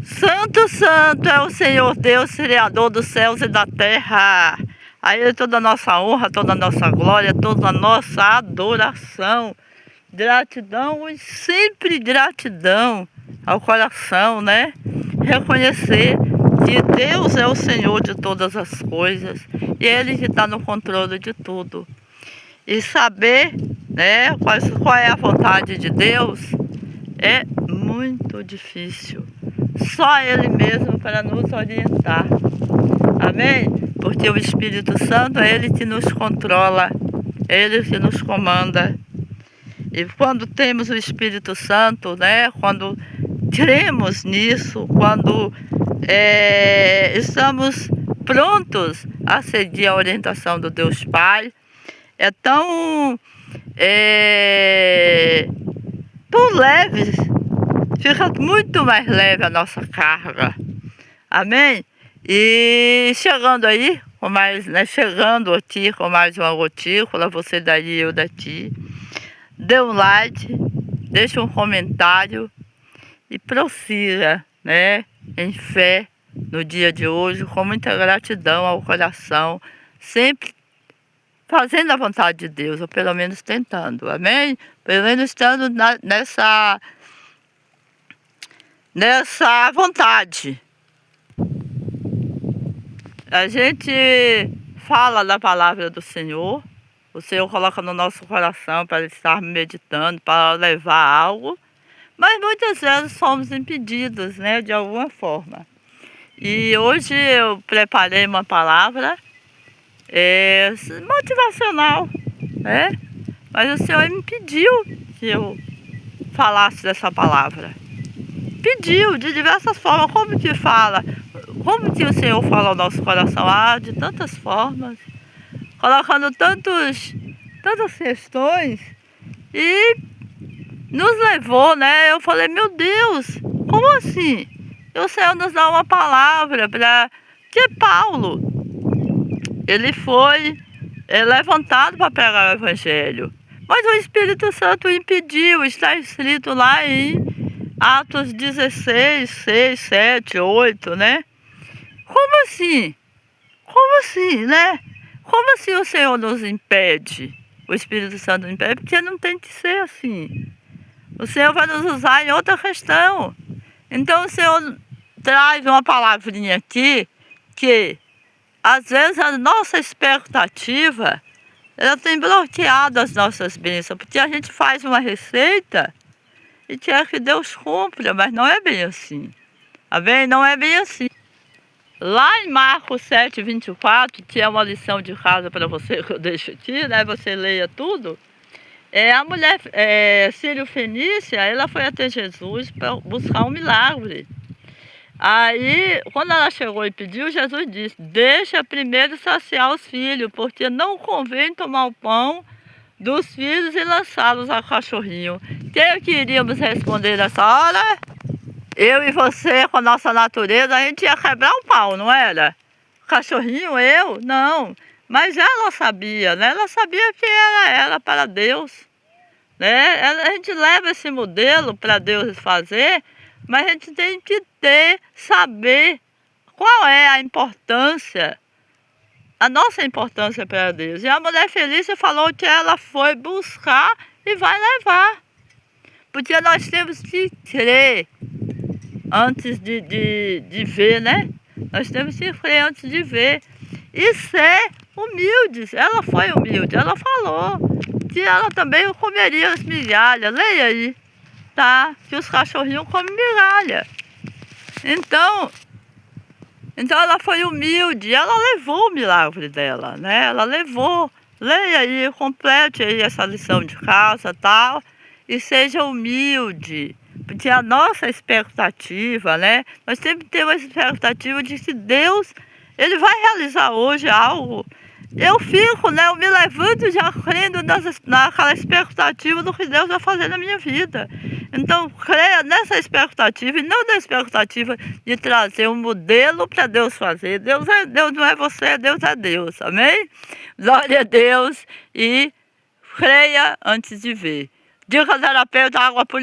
Santo, santo é o Senhor Deus, Criador dos céus e da terra. A Ele toda a nossa honra, toda a nossa glória, toda a nossa adoração. Gratidão e sempre gratidão ao coração, né? Reconhecer que Deus é o Senhor de todas as coisas e Ele que está no controle de tudo. E saber, né, qual é a vontade de Deus é muito difícil. Só Ele mesmo para nos orientar. Amém? Porque o Espírito Santo é Ele que nos controla, é Ele que nos comanda. E quando temos o Espírito Santo, né, quando cremos nisso, quando estamos prontos a seguir a orientação do Deus Pai, é tão leve, fica muito mais leve a nossa carga. Amém? E chegando aí, chegando aqui com mais uma gotícula, você daí e eu daqui, dê um like, deixe um comentário e prossiga, né, em fé no dia de hoje, com muita gratidão ao coração, sempre fazendo a vontade de Deus, ou pelo menos tentando, amém? Pelo menos estando nessa vontade. A gente fala da palavra do Senhor, o Senhor coloca no nosso coração para estar meditando, para levar algo, mas muitas vezes somos impedidos, né, de alguma forma. E hoje eu preparei uma palavra motivacional, né? Mas o Senhor me pediu que eu falasse dessa palavra. Pediu de diversas formas. Como que fala? Como que o Senhor fala ao nosso coração? Ah, de tantas formas, colocando tantas questões, e nos levou, né? Eu falei, meu Deus, como assim? E o Senhor nos dá uma palavra para que Paulo, ele foi levantado para pregar o Evangelho, mas o Espírito Santo impediu. Está escrito lá em Atos 16, 6, 7, 8, né? Como assim? Como assim, né? Como assim o Senhor nos impede? O Espírito Santo nos impede, porque não tem que ser assim. O Senhor vai nos usar em outra questão. Então o Senhor traz uma palavrinha aqui que às vezes a nossa expectativa, ela tem bloqueado as nossas bênçãos, porque a gente faz uma receita e quer que Deus cumpra, mas não é bem assim. Amém? Não é bem assim. Lá em Marcos 7, 24, que é uma lição de casa para você que eu deixo aqui, né? Você leia tudo. A mulher sírio-fenícia, ela foi até Jesus para buscar um milagre. Aí, quando ela chegou e pediu, Jesus disse, deixa primeiro saciar os filhos, porque não convém tomar o pão dos filhos e lançá-los ao cachorrinho. Que iríamos responder nessa hora? Eu e você, com a nossa natureza, a gente ia quebrar um pau, não era? Cachorrinho, eu? Não. Mas ela sabia, né? Ela sabia que era para Deus, né? A gente leva esse modelo para Deus fazer, mas a gente tem que saber qual é a importância, a nossa importância para Deus. E a mulher Felícia falou que ela foi buscar e vai levar. Porque nós temos que crer antes de ver, né? Nós temos que crer antes de ver. E ser humildes. Ela foi humilde, ela falou que ela também comeria as migalhas. Leia aí, tá? Que os cachorrinhos comem migalha. Então ela foi humilde, ela levou o milagre dela, né? Ela levou. Leia aí, complete aí essa lição de casa, tal, e seja humilde, porque a nossa expectativa, né? Nós temos que ter uma expectativa de que Deus, Ele vai realizar hoje algo. Eu fico, né? Eu me levanto já crendo naquela expectativa do que Deus vai fazer na minha vida. Então, creia nessa expectativa e não na expectativa de trazer um modelo para Deus fazer. Deus não é você, Deus é Deus. Amém? Glória a Deus e creia antes de ver. Dica terapeuta, água por